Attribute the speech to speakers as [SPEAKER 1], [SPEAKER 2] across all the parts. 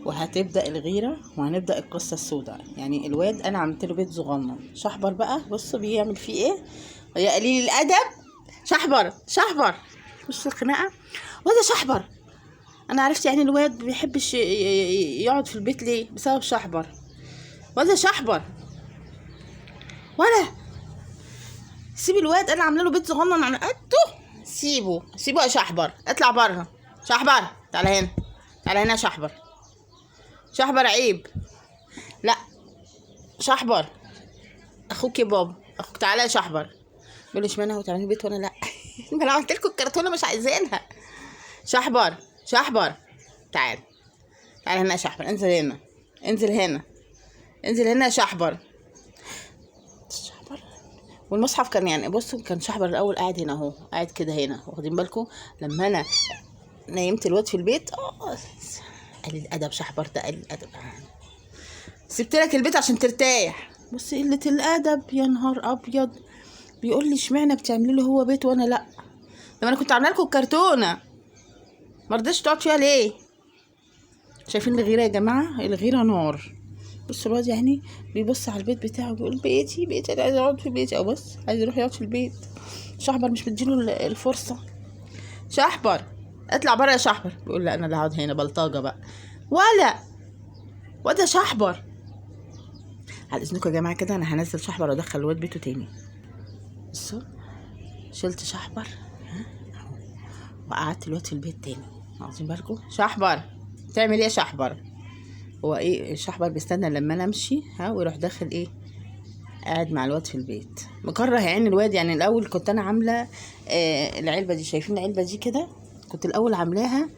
[SPEAKER 1] وهتبدأ الغيرة وهنبدأ القصة السوداء. يعني الواد انا عملت له بيت صغنن. شحبر بقى بص بيعمل فيه ايه ويا قليل الادب. شحبر شحبر بص الخناقة. وده شحبر انا عرفت يعني الواد بيحبش يقعد في البيت ليه بسبب شحبر. وده شحبر ولا سيب الواد انا عامله له بيت صغنن عن قده. سيبه يا شحبر اطلع بره. شحبر تعالى هنا تعالى هنا يا شحبر. شحبر عيب. لا شحبر اخوك يا بابا اخوك. تعالى يا شحبر. بيقول لي اشمعنى هو تعملي بيت وانا لا. ما انا عملت لكم الكرتونه مش عايزينها. شحبر شحبر تعال تعال هنا يا شحبر. انزل هنا انزل هنا انزل هنا يا شحبر. شحبر والمصحف كان يعني بصوا كان شحبر الاول قاعد هنا اهو قاعد كده هنا واخدين بالكم لما انا نيمت الواد في البيت. قليل الادب شحبر ده قليل الادب. سبت لك البيت عشان ترتاح. بص قله الادب يا نهار ابيض. بيقول لي اشمعنى بتعملي له هو بيت وانا لا. لما انا كنت عامله لكم الكرتونه ما رضيتش تقعد فيها ليه. شايفين الغيره يا جماعه الغيره نار. بص الواد يعني بيبص على البيت بتاعه بيقول بيتي انا عايز اقعد في بيتي. او بص عايز يروح يقعد في البيت. شحبر مش مديله الفرصه. شحبر اطلع بره يا شحبر. بيقول لا انا اللي هقعد هنا بلطجه بقى. وده شحبر. على اذنكم يا جماعه كده انا هنزل شحبر وادخل الواد بيته تاني. بصوا شلت شحبر وقعدت الواد في البيت تاني. واخدين بالكم. شحبر تعمل ايه يا شحبر. هو ايه شحبر بيستنى لما انا امشي ويروح داخل ايه قاعد مع الواد في البيت. مكره يعني الواد. يعني الاول كنت انا عامله العلبه دي. شايفين العلبه دي كده كنت الاول عاملاها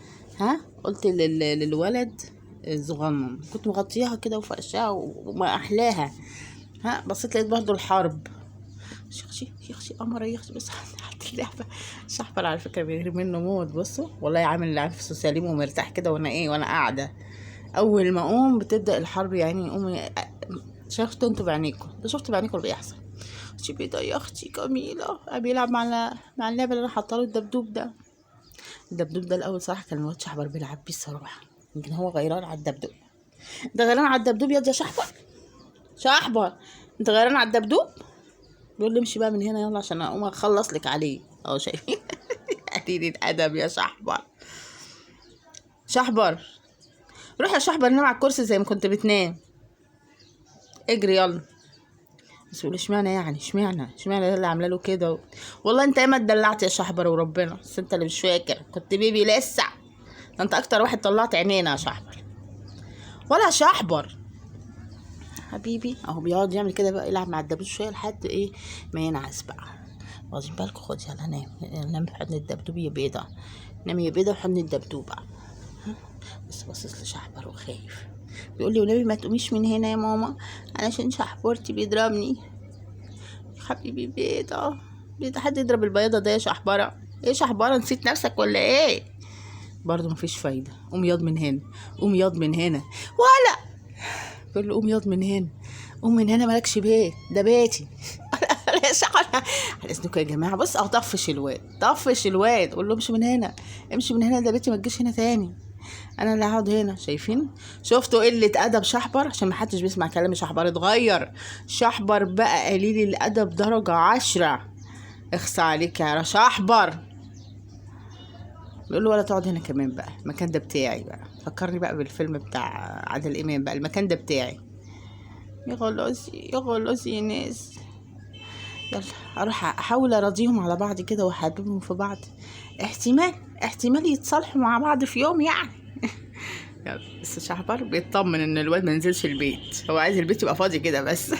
[SPEAKER 1] قلت للولد الصغنن كنت مغطياها كده وفرشاها وما احلاها. بصيت لقيت برضو الحرب. يخشي قمر يخشي. بس حتى اللعبه شحبر على فكره بيغير منه موت. بصوا والله عامل نفسه سليم ومرتاح كده وانا قاعده. اول ما اقوم بتبدا الحرب. يعني قومي شفتوا انتوا بعينيكم ده. شفت بعينيكم اللي بيحصل. شوفي ده يا اختي جميله بيلعب مع اللعبه اللي انا حاطه له الدبدوب ده. الدبدوب ده الاول صراحه كان الواد شحبر بيلعب بيه الصراحه. يمكن هو غيران على الدبدوب. ده غيران على الدبدوب يا شحبر. شحبر انت غيران على الدبدوب. بيقول لي امشي بقى من هنا يلا عشان اقوم اخلص لك عليه. اهو شايفين. قليل الادب يا شحبر. شحبر روح يا شحبر نام على الكرسي زي ما كنت بتنام. اجري يلا. بس يقول اشمعنى يعني اشمعنى ده اللي عامله له كده. والله انت ياما اتدلعت يا شحبر وربنا. بس انت اللي مش فاكر كنت بيبي لسه. ده انت اكتر واحد طلعت عينينا يا شحبر. ولا شحبر حبيبي اهو بيقعد يعمل كده بقى يلعب مع الدبدوب شويه لحد ايه ما ينعس بقى. واخدين بالكم. خد يلا نام في حضن الدبدوب يا بيضه. نام يا بيضه في حضن الدبدوب. بس باصص لشحبر وخايف. بيقول لي والنبي ما تقوميش من هنا يا ماما علشان شحبرتي بيضربني. حبيبي بيضه حد يضرب البيضه ده يا شحبره. ايه شحبره نسيت نفسك ولا ايه. برضه مفيش فايده. قوم ياض من هنا قوم ياض من هنا. ولا بيقول له قوم ياض من هنا. قوم من هنا مالكش بيت ده بيتي. على اذنكم يا جماعه بص طفش الواد قول له امشي من هنا امشي من هنا ده بيتي ما تجيش هنا تاني. انا اللي هقعد هنا. شايفين شفتوا قله ادب شحبر عشان ما حدش بيسمع كلام شحبر. اتغير شحبر بقى قليل الادب درجه 10. اخصى عليك يا شحبر. بيقول له ولا تقعد هنا كمان بقى المكان ده بتاعي بقى. فكرني بقى بالفيلم بتاع عادل امام بقى المكان ده بتاعي. يا غلوزي يا ناس. يلا اروح احاول اراضيهم على بعض كده واحببهم في بعض. احتمال يتصالحوا مع بعض في يوم يعني. يلا بس شحبر بيطمن ان الواد ما نزلش البيت. هو عايز البيت يبقى فاضي كده بس.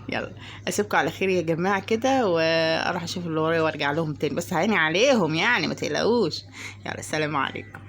[SPEAKER 1] يلا اسيبكم على خير يا جماعه كده واروح اشوف اللي ورايا وارجع لهم تاني. بس عيني عليهم يعني ما تقلقوش. يلا السلام عليكم.